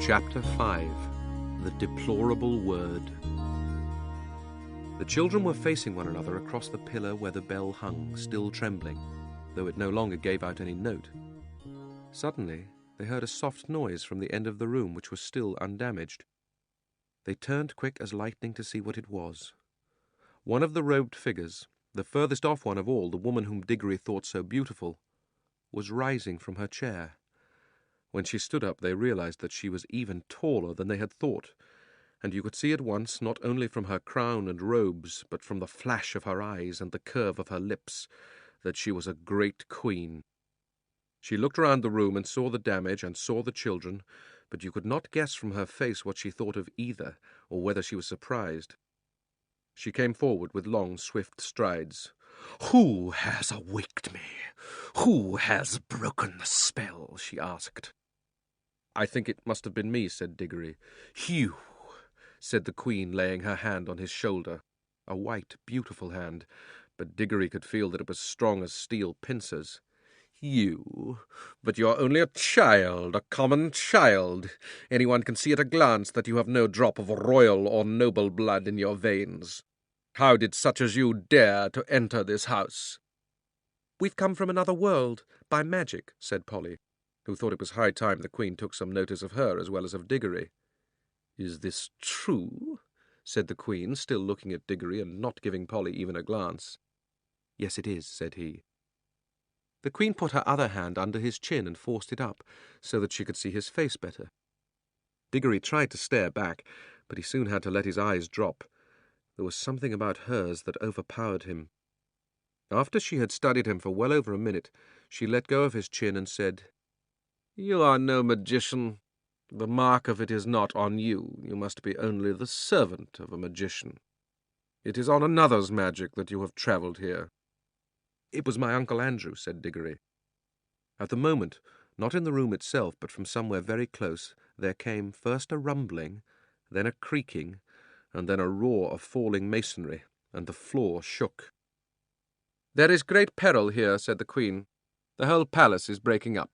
Chapter 5. The Deplorable Word. The children were facing one another across the pillar where the bell hung, still trembling, though it no longer gave out any note. Suddenly, they heard a soft noise from the end of the room which was still undamaged. They turned quick as lightning to see what it was. One of the robed figures, the furthest off one of all, the woman whom Diggory thought so beautiful, was rising from her chair. When she stood up, they realized that she was even taller than they had thought, and you could see at once, not only from her crown and robes, but from the flash of her eyes and the curve of her lips, that she was a great queen. She looked round the room and saw the damage and saw the children, but you could not guess from her face what she thought of either, or whether she was surprised. She came forward with long, swift strides. "Who has awaked me? Who has broken the spell?" she asked. "I think it must have been me," said Diggory. "You," said the Queen, laying her hand on his shoulder, a white, beautiful hand, but Diggory could feel that it was strong as steel pincers. "You? But you're only a child, a common child. Anyone can see at a glance that you have no drop of royal or noble blood in your veins. How did such as you dare to enter this house?" "We've come from another world, by magic," said Polly, who thought it was high time the Queen took some notice of her as well as of Diggory. "Is this true?" said the Queen, still looking at Diggory and not giving Polly even a glance. "Yes, it is," said he. The Queen put her other hand under his chin and forced it up, so that she could see his face better. Diggory tried to stare back, but he soon had to let his eyes drop. There was something about hers that overpowered him. After she had studied him for well over a minute, she let go of his chin and said, "You are no magician. The mark of it is not on you. You must be only the servant of a magician. It is on another's magic that you have travelled here." "It was my Uncle Andrew," said Diggory. At the moment, not in the room itself, but from somewhere very close, there came first a rumbling, then a creaking, and then a roar of falling masonry, and the floor shook. "There is great peril here," said the Queen. "The whole palace is breaking up.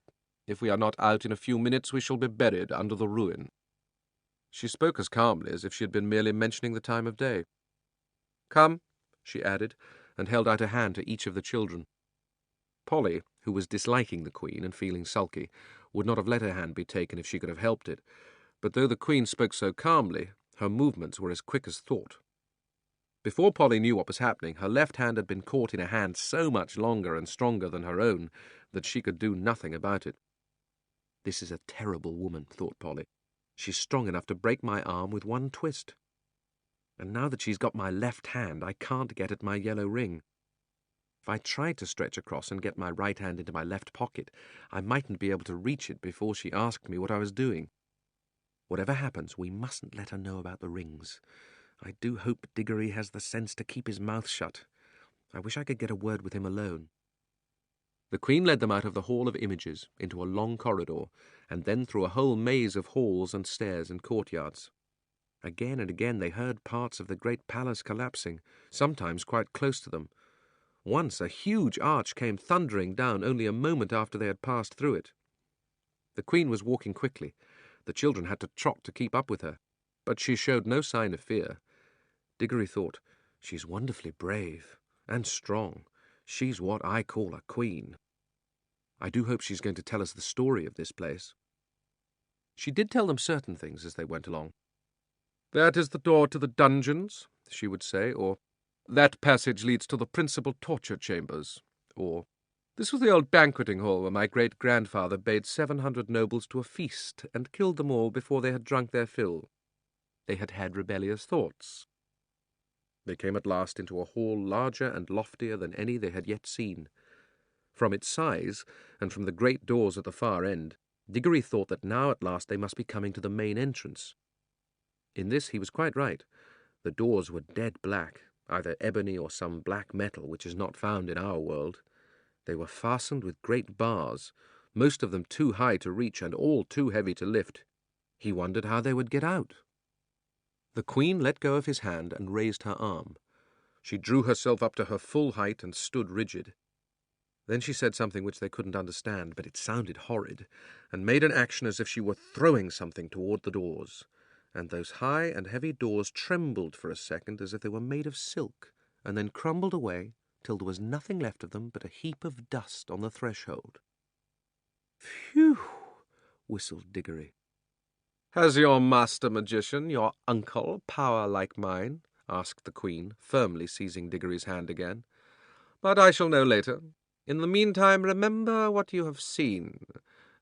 If we are not out in a few minutes, we shall be buried under the ruin." She spoke as calmly as if she had been merely mentioning the time of day. "Come," she added, and held out a hand to each of the children. Polly, who was disliking the Queen and feeling sulky, would not have let her hand be taken if she could have helped it, but though the Queen spoke so calmly, her movements were as quick as thought. Before Polly knew what was happening, her left hand had been caught in a hand so much longer and stronger than her own that she could do nothing about it. "This is a terrible woman," thought Polly. "She's strong enough to break my arm with one twist. And now that she's got my left hand, I can't get at my yellow ring. If I tried to stretch across and get my right hand into my left pocket, I mightn't be able to reach it before she asked me what I was doing. Whatever happens, we mustn't let her know about the rings. I do hope Diggory has the sense to keep his mouth shut. I wish I could get a word with him alone." The Queen led them out of the Hall of Images into a long corridor, and then through a whole maze of halls and stairs and courtyards. Again and again they heard parts of the great palace collapsing, sometimes quite close to them. Once a huge arch came thundering down only a moment after they had passed through it. The Queen was walking quickly. The children had to trot to keep up with her, but she showed no sign of fear. Diggory thought, "She's wonderfully brave and strong. She's what I call a queen. I do hope she's going to tell us the story of this place." She did tell them certain things as they went along. "That is the door to the dungeons," she would say, or "That passage leads to the principal torture chambers," or "This was the old banqueting hall where my great-grandfather bade 700 nobles to a feast and killed them all before they had drunk their fill. They had had rebellious thoughts." They came at last into a hall larger and loftier than any they had yet seen. From its size, and from the great doors at the far end, Diggory thought that now at last they must be coming to the main entrance. In this he was quite right. The doors were dead black, either ebony or some black metal which is not found in our world. They were fastened with great bars, most of them too high to reach and all too heavy to lift. He wondered how they would get out. The Queen let go of his hand and raised her arm. She drew herself up to her full height and stood rigid. Then she said something which they couldn't understand, but it sounded horrid, and made an action as if she were throwing something toward the doors. And those high and heavy doors trembled for a second as if they were made of silk, and then crumbled away till there was nothing left of them but a heap of dust on the threshold. "Phew!" whistled Diggory. "Has your master magician, your uncle, power like mine?" asked the Queen, firmly seizing Diggory's hand again. "But I shall know later. In the meantime, remember what you have seen.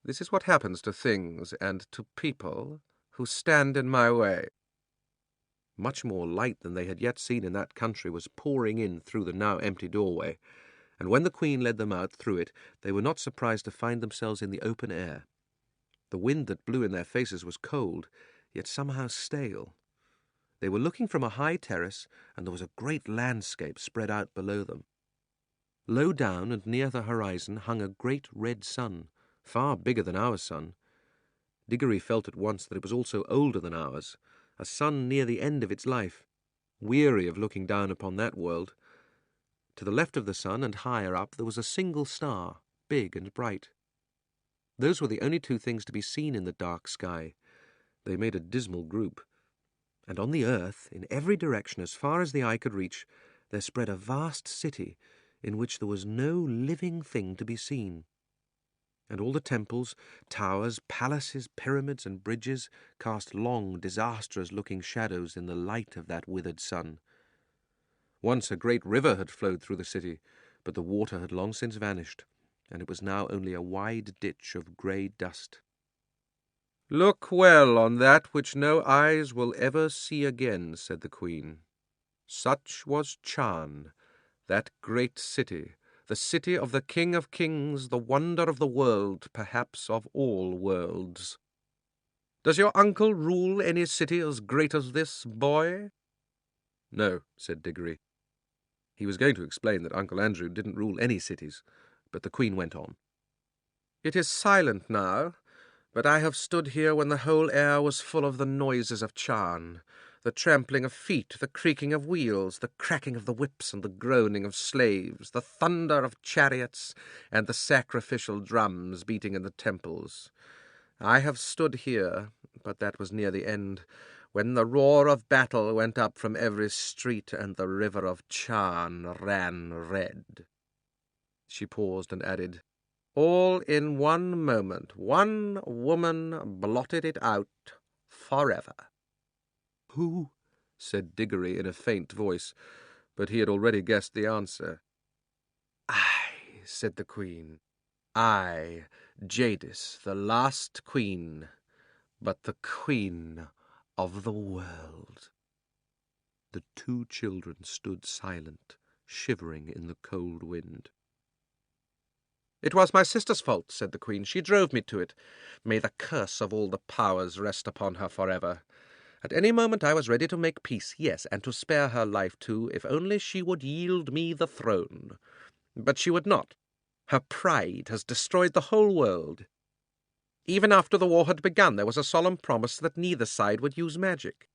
This is what happens to things and to people who stand in my way." Much more light than they had yet seen in that country was pouring in through the now empty doorway, and when the Queen led them out through it, they were not surprised to find themselves in the open air. The wind that blew in their faces was cold, yet somehow stale. They were looking from a high terrace, and there was a great landscape spread out below them. Low down and near the horizon hung a great red sun, far bigger than our sun. Diggory felt at once that it was also older than ours, a sun near the end of its life, weary of looking down upon that world. To the left of the sun and higher up there was a single star, big and bright. Those were the only two things to be seen in the dark sky. They made a dismal group. And on the earth, in every direction as far as the eye could reach, there spread a vast city in which there was no living thing to be seen. And all the temples, towers, palaces, pyramids, and bridges cast long, disastrous-looking shadows in the light of that withered sun. Once a great river had flowed through the city, but the water had long since vanished, and it was now only a wide ditch of grey dust. "Look well on that which no eyes will ever see again," said the Queen. "Such was Charn, that great city, the city of the King of Kings, the wonder of the world, perhaps of all worlds. Does your uncle rule any city as great as this, boy?" "No," said Diggory. He was going to explain that Uncle Andrew didn't rule any cities, but the Queen went on. "It is silent now, but I have stood here when the whole air was full of the noises of Charn, the trampling of feet, the creaking of wheels, the cracking of the whips and the groaning of slaves, the thunder of chariots, and the sacrificial drums beating in the temples. I have stood here, but that was near the end, when the roar of battle went up from every street and the river of Charn ran red." She paused and added, "All in one moment, one woman blotted it out forever." "Who?" said Diggory in a faint voice, but he had already guessed the answer. "I," said the Queen. "I, Jadis, the last queen, but the queen of the world." The two children stood silent, shivering in the cold wind. "It was my sister's fault," said the Queen. "She drove me to it. May the curse of all the powers rest upon her forever. At any moment I was ready to make peace, yes, and to spare her life too, if only she would yield me the throne. But she would not. Her pride has destroyed the whole world. Even after the war had begun, there was a solemn promise that neither side would use magic.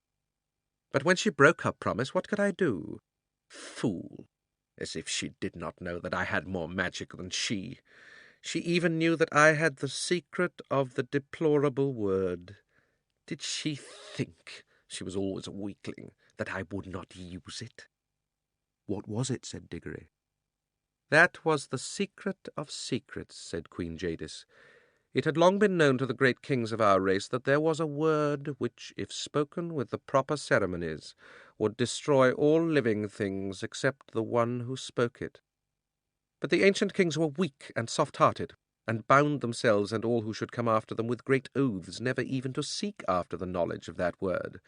But when she broke her promise, what could I do? Fool! As if she did not know that I had more magic than she. She even knew that I had the secret of the deplorable word. Did she think, she was always a weakling, that I would not use it?" "What was it?" said Diggory. "That was the secret of secrets," said Queen Jadis. "It had long been known to the great kings of our race that there was a word which, if spoken with the proper ceremonies, would destroy all living things except the one who spoke it. But the ancient kings were weak and soft-hearted, and bound themselves and all who should come after them with great oaths never even to seek after the knowledge of that word.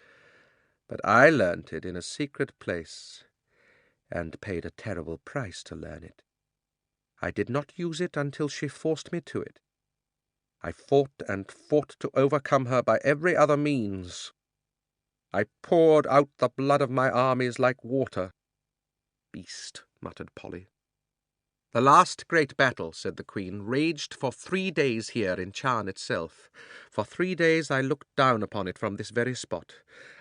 But I learnt it in a secret place, and paid a terrible price to learn it. I did not use it until she forced me to it. I fought and fought to overcome her by every other means. I poured out the blood of my armies like water." "Beast," muttered Polly. "The last great battle," said the Queen, "raged for 3 days here in Charn itself. For 3 days I looked down upon it from this very spot.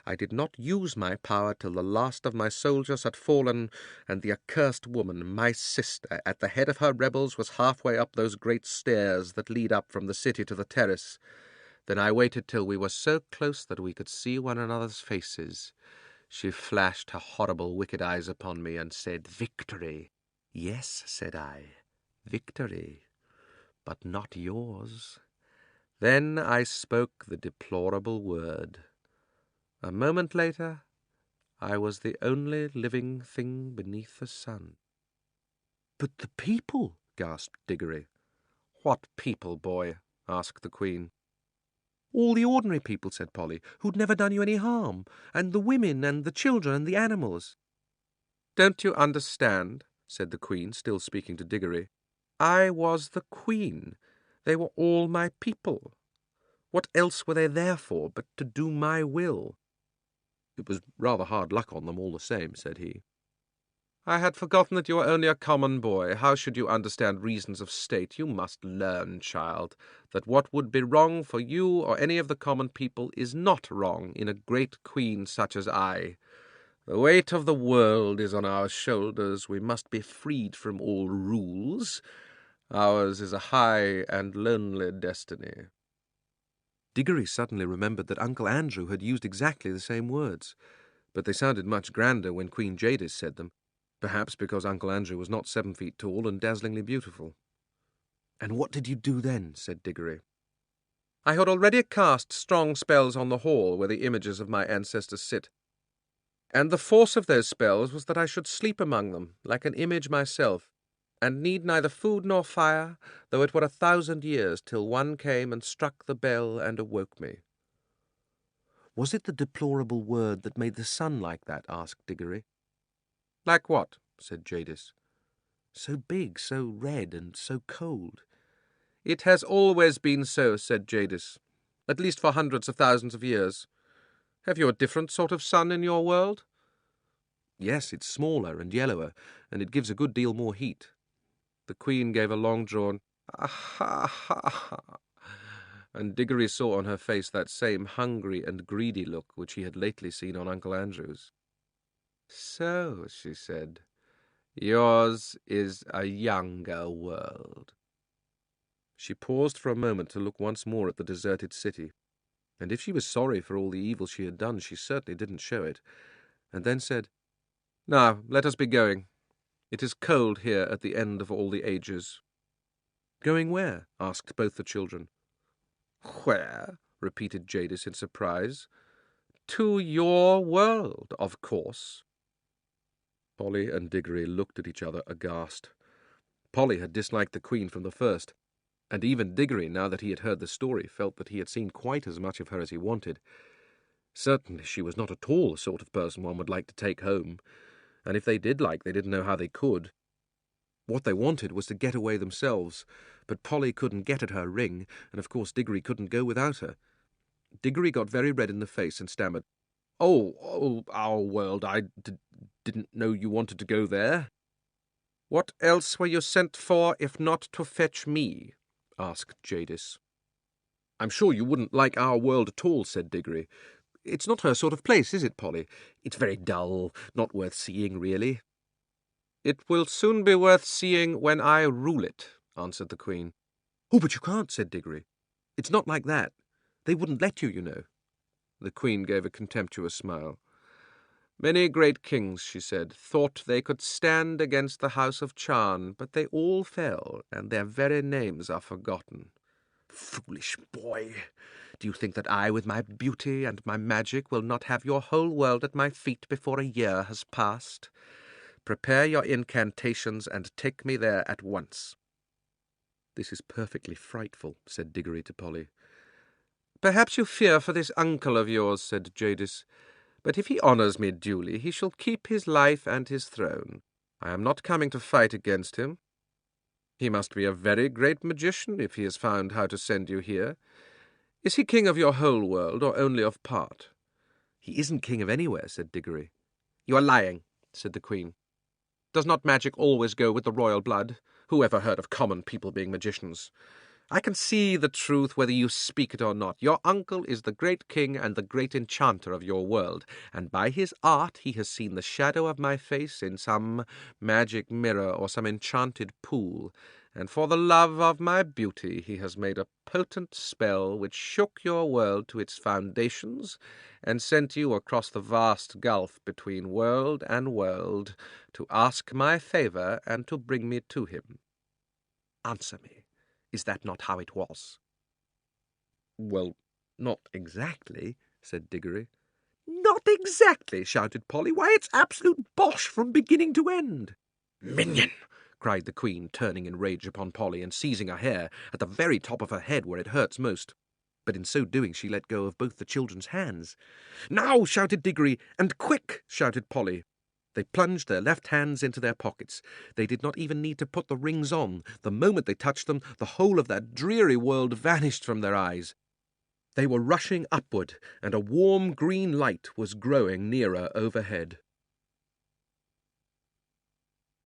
I did not use my power till the last of my soldiers had fallen, and the accursed woman, my sister, at the head of her rebels, was halfway up those great stairs that lead up from the city to the terrace. Then I waited till we were so close that we could see one another's faces. She flashed her horrible wicked eyes upon me and said, 'Victory.' 'Yes,' said I, 'victory, but not yours.' Then I spoke the deplorable word. A moment later, I was the only living thing beneath the sun." "But the people," gasped Diggory. "What people, boy?" asked the Queen. "All the ordinary people," said Polly, "who'd never done you any harm, and the women and the children and the animals." "Don't you understand?" said the Queen, still speaking to Diggory. "I was the Queen. They were all my people. What else were they there for but to do my will?" "It was rather hard luck on them all the same," said he. "I had forgotten that you are only a common boy. How should you understand reasons of state? You must learn, child, that what would be wrong for you or any of the common people is not wrong in a great queen such as I. The weight of the world is on our shoulders. We must be freed from all rules. Ours is a high and lonely destiny." Diggory suddenly remembered that Uncle Andrew had used exactly the same words, but they sounded much grander when Queen Jadis said them, perhaps because Uncle Andrew was not 7 feet tall and dazzlingly beautiful. "And what did you do then?" said Diggory. "I had already cast strong spells on the hall where the images of my ancestors sit, and the force of those spells was that I should sleep among them, like an image myself, and need neither food nor fire, though it were 1,000 years, till one came and struck the bell and awoke me." "Was it the deplorable word that made the sun like that?" asked Diggory. "Like what?" said Jadis. "So big, so red, and so cold." "It has always been so," said Jadis, "at least for hundreds of thousands of years. Have you a different sort of sun in your world?" "Yes, it's smaller and yellower, and it gives a good deal more heat." The Queen gave a long-drawn "ah-ha-ha-ha," and Diggory saw on her face that same hungry and greedy look which he had lately seen on Uncle Andrew's. "So," she said, "yours is a younger world." She paused for a moment to look once more at the deserted city, and if she was sorry for all the evil she had done, she certainly didn't show it, and then said, "Now, let us be going. It is cold here at the end of all the ages." "Going where?" asked both the children. "Where?" repeated Jadis in surprise. "To your world, of course." Polly and Diggory looked at each other aghast. Polly had disliked the Queen from the first, and even Diggory, now that he had heard the story, felt that he had seen quite as much of her as he wanted. Certainly she was not at all the sort of person one would like to take home, and if they did like, they didn't know how they could. What they wanted was to get away themselves, but Polly couldn't get at her ring, and of course Diggory couldn't go without her. Diggory got very red in the face and stammered, Oh, our world, I didn't know you wanted to go there." "What else were you sent for if not to fetch me?" asked Jadis. "I'm sure you wouldn't like our world at all," said Diggory. "It's not her sort of place, is it, Polly? It's very dull, not worth seeing, really." "It will soon be worth seeing when I rule it," answered the Queen. "Oh, but you can't," said Diggory. "It's not like that. They wouldn't let you, you know." The Queen gave a contemptuous smile. "Many great kings," she said, "thought they could stand against the house of Charn, but they all fell, and their very names are forgotten." "Foolish boy! Do you think that I, with my beauty and my magic, will not have your whole world at my feet before a year has passed? Prepare your incantations and take me there at once." "This is perfectly frightful," said Diggory to Polly. "Perhaps you fear for this uncle of yours," said Jadis, "but if he honours me duly, he shall keep his life and his throne. I am not coming to fight against him. He must be a very great magician if he has found how to send you here. Is he king of your whole world, or only of part?" "He isn't king of anywhere," said Diggory. "You are lying," said the Queen. Does not magic always go with the royal blood? Who ever heard of common people being magicians? I can see the truth whether you speak it or not. Your uncle is the great king and the great enchanter of your world, and by his art he has seen the shadow of my face in some magic mirror or some enchanted pool, and for the love of my beauty he has made a potent spell which shook your world to its foundations and sent you across the vast gulf between world and world to ask my favor and to bring me to him. Answer me. Is that not how it was? Well, not exactly, said Diggory. Not exactly, shouted Polly. Why, it's absolute bosh from beginning to end. Minion! Cried the Queen, turning in rage upon Polly and seizing her hair at the very top of her head where it hurts most. But in so doing she let go of both the children's hands. Now! Shouted Diggory. And quick! Shouted Polly. They plunged their left hands into their pockets. They did not even need to put the rings on. The moment they touched them, the whole of that dreary world vanished from their eyes. They were rushing upward, and a warm green light was growing nearer overhead.